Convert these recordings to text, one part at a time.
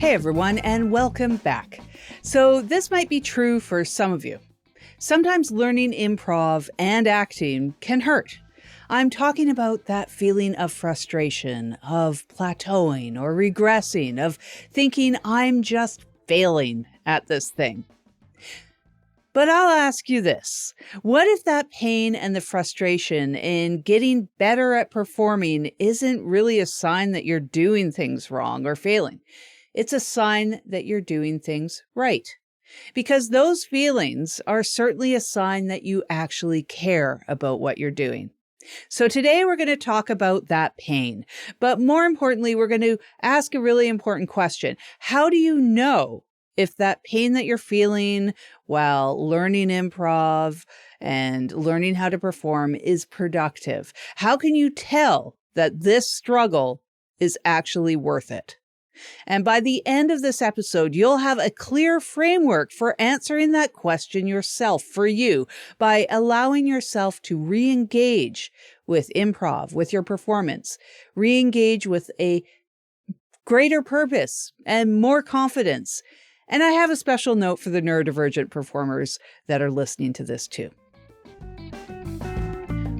Hey everyone, and welcome back. So this might be true for some of you. Sometimes learning improv and acting can hurt. I'm talking about that feeling of frustration, of plateauing or regressing, of thinking I'm just failing at this thing. But I'll ask you this. What if that pain and the frustration in getting better at performing isn't really a sign that you're doing things wrong or failing? It's a sign that you're doing things right. Because those feelings are certainly a sign that you actually care about what you're doing. So today we're going to talk about that pain. But more importantly, we're going to ask a really important question. How do you know if that pain that you're feeling while learning improv and learning how to perform is productive? How can you tell that this struggle is actually worth it? And by the end of this episode, you'll have a clear framework for answering that question yourself for you by allowing yourself to re-engage with improv, with your performance, re-engage with a greater purpose and more confidence. And I have a special note for the neurodivergent performers that are listening to this too.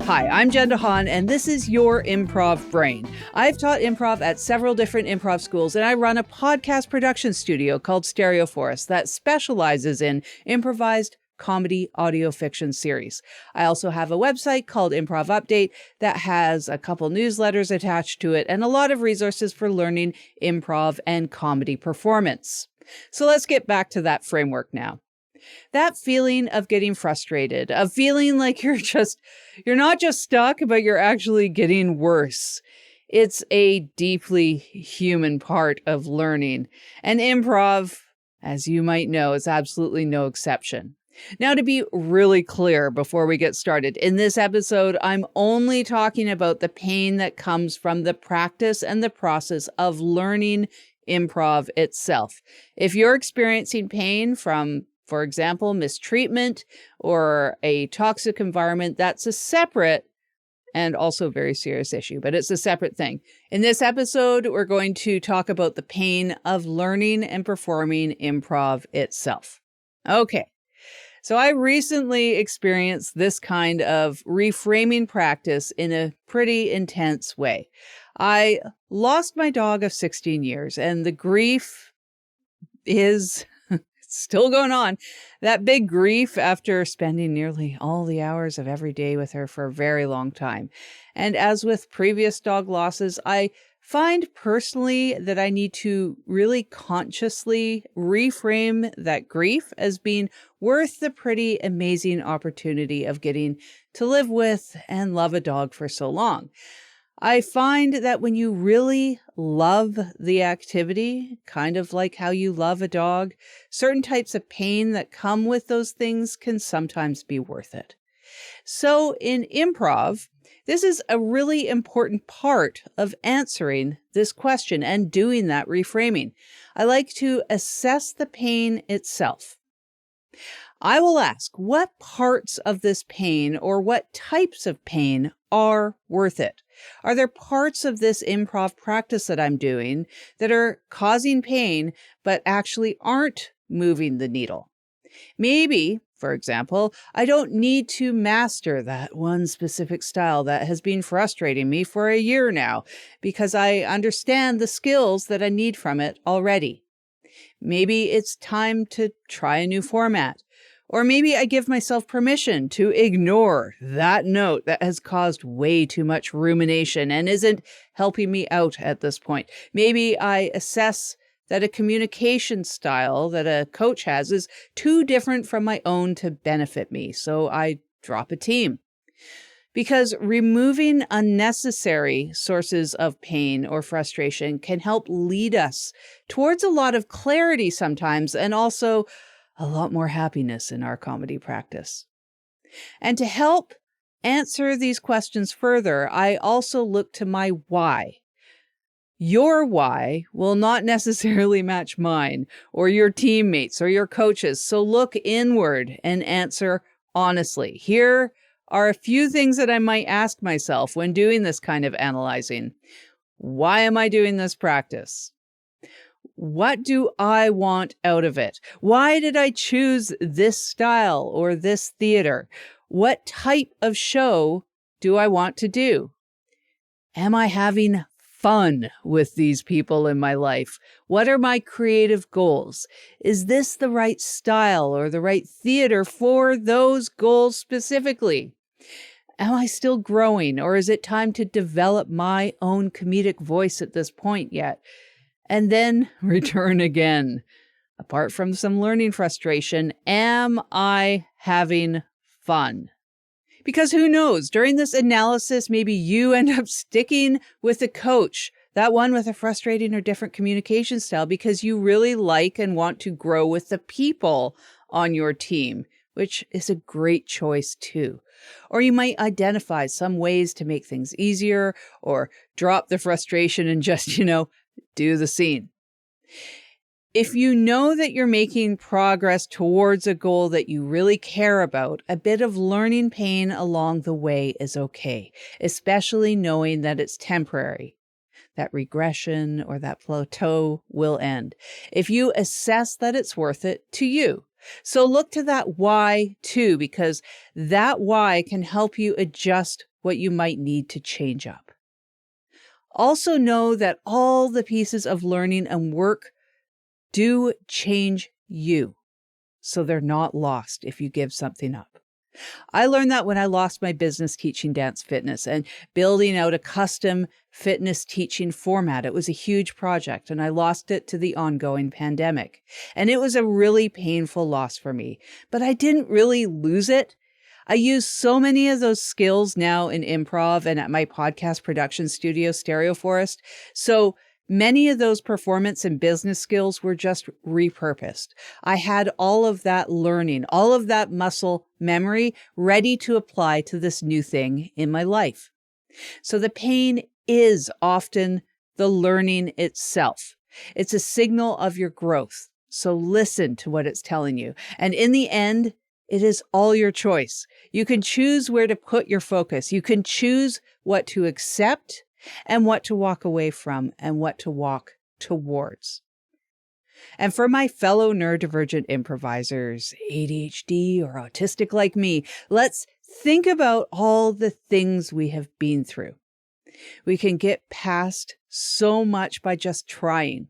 Hi, I'm Jen DeHaan, and this is your Improv Brain. I've taught improv at several different improv schools, and I run a podcast production studio called Stereo Forest that specializes in improvised comedy audio fiction series. I also have a website called Improv Update that has a couple newsletters attached to it and a lot of resources for learning improv and comedy performance. So let's get back to that framework now. That feeling of getting frustrated, of feeling like you're not just stuck, but you're actually getting worse. It's a deeply human part of learning. And improv, as you might know, is absolutely no exception. Now, to be really clear before we get started, in this episode, I'm only talking about the pain that comes from the practice and the process of learning improv itself. If you're experiencing pain from, for example, mistreatment or a toxic environment, that's a separate and also very serious issue, but it's a separate thing. In this episode, we're going to talk about the pain of learning and performing improv itself. Okay, so I recently experienced this kind of reframing practice in a pretty intense way. I lost my dog of 16 years, and the grief is still going on. That big grief after spending nearly all the hours of every day with her for a very long time. And as with previous dog losses, I find personally that I need to really consciously reframe that grief as being worth the pretty amazing opportunity of getting to live with and love a dog for so long. I find that when you really love the activity, kind of like how you love a dog, certain types of pain that come with those things can sometimes be worth it. So in improv, this is a really important part of answering this question and doing that reframing. I like to assess the pain itself. I will ask, what parts of this pain or what types of pain are worth it? Are there parts of this improv practice that I'm doing that are causing pain, but actually aren't moving the needle? Maybe, for example, I don't need to master that one specific style that has been frustrating me for a year now because I understand the skills that I need from it already. Maybe it's time to try a new format. Or maybe I give myself permission to ignore that note that has caused way too much rumination and isn't helping me out at this point. Maybe I assess that a communication style that a coach has is too different from my own to benefit me, so I drop a team. Because removing unnecessary sources of pain or frustration can help lead us towards a lot of clarity sometimes, and also a lot more happiness in our comedy practice. And to help answer these questions further, I also look to my why. Your why will not necessarily match mine or your teammates or your coaches, so look inward and answer honestly. Here are a few things that I might ask myself when doing this kind of analyzing. Why am I doing this practice? What do I want out of it? Why did I choose this style or this theater? What type of show do I want to do? Am I having fun with these people in my life? What are my creative goals? Is this the right style or the right theater for those goals specifically? Am I still growing, or is it time to develop my own comedic voice at this point yet? And then return again. Apart from some learning frustration, am I having fun? Because who knows, during this analysis, maybe you end up sticking with a coach, that one with a frustrating or different communication style, because you really like and want to grow with the people on your team, which is a great choice too. Or you might identify some ways to make things easier or drop the frustration and just, do the scene. If you know that you're making progress towards a goal that you really care about, a bit of learning pain along the way is okay, especially knowing that it's temporary. That regression or that plateau will end if you assess that it's worth it to you. So look to that why too, because that why can help you adjust what you might need to change up. Also know that all the pieces of learning and work do change you, so they're not lost if you give something up. I learned that when I lost my business teaching dance fitness and building out a custom fitness teaching format. It was a huge project, and I lost it to the ongoing pandemic. And it was a really painful loss for me, but I didn't really lose it. I use so many of those skills now in improv and at my podcast production studio, Stereo Forest. So many of those performance and business skills were just repurposed. I had all of that learning, all of that muscle memory ready to apply to this new thing in my life. So the pain is often the learning itself. It's a signal of your growth. So listen to what it's telling you. And in the end, it is all your choice. You can choose where to put your focus. You can choose what to accept and what to walk away from and what to walk towards. And for my fellow neurodivergent improvisers, ADHD or autistic like me, let's think about all the things we have been through. We can get past so much by just trying.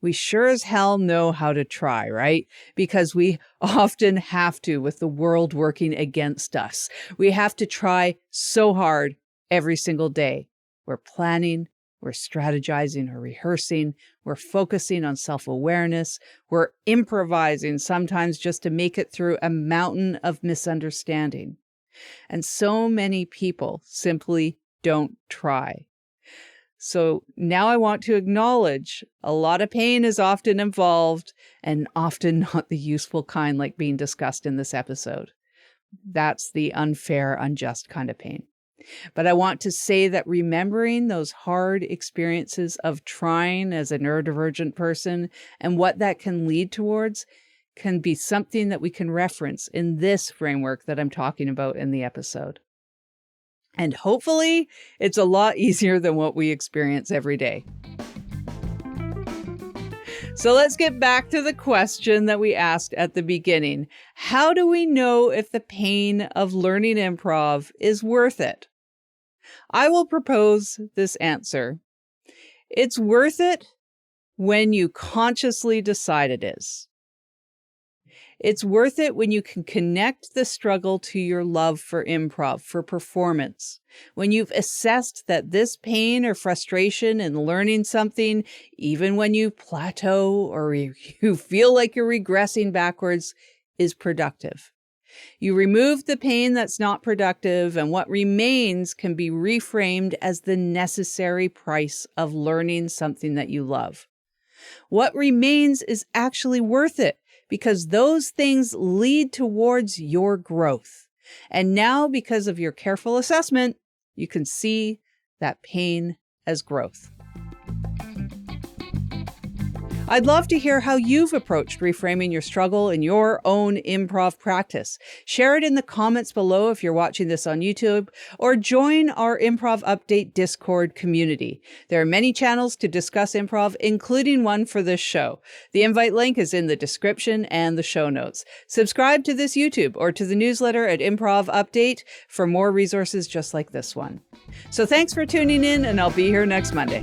We sure as hell know how to try, right? Because we often have to with the world working against us. We have to try so hard every single day. We're planning, we're strategizing or rehearsing, we're focusing on self-awareness, we're improvising sometimes just to make it through a mountain of misunderstanding. And so many people simply don't try. So now I want to acknowledge a lot of pain is often involved and often not the useful kind like being discussed in this episode. That's the unfair, unjust kind of pain. But I want to say that remembering those hard experiences of trying as a neurodivergent person and what that can lead towards can be something that we can reference in this framework that I'm talking about in the episode. And hopefully, it's a lot easier than what we experience every day. So let's get back to the question that we asked at the beginning. How do we know if the pain of learning improv is worth it? I will propose this answer. It's worth it when you consciously decide it is. It's worth it when you can connect the struggle to your love for improv, for performance. When you've assessed that this pain or frustration in learning something, even when you plateau or you feel like you're regressing backwards, is productive. You remove the pain that's not productive, and what remains can be reframed as the necessary price of learning something that you love. What remains is actually worth it, because those things lead towards your growth. And now, because of your careful assessment, you can see that pain as growth. I'd love to hear how you've approached reframing your struggle in your own improv practice. Share it in the comments below if you're watching this on YouTube, or join our Improv Update Discord community. There are many channels to discuss improv, including one for this show. The invite link is in the description and the show notes. Subscribe to this YouTube or to the newsletter at Improv Update for more resources just like this one. So thanks for tuning in, and I'll be here next Monday.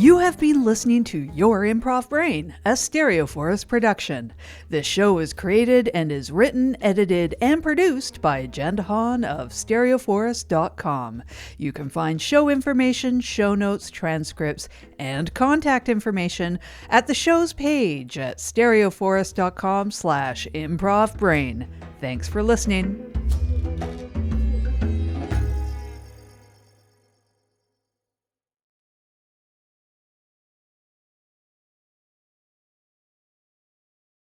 You have been listening to Your Improv Brain, a Stereoforest production. This show is created and is written, edited, and produced by Jen Hahn of Stereoforest.com. You can find show information, show notes, transcripts, and contact information at the show's page at stereoforest.com/improvbrain. Thanks for listening.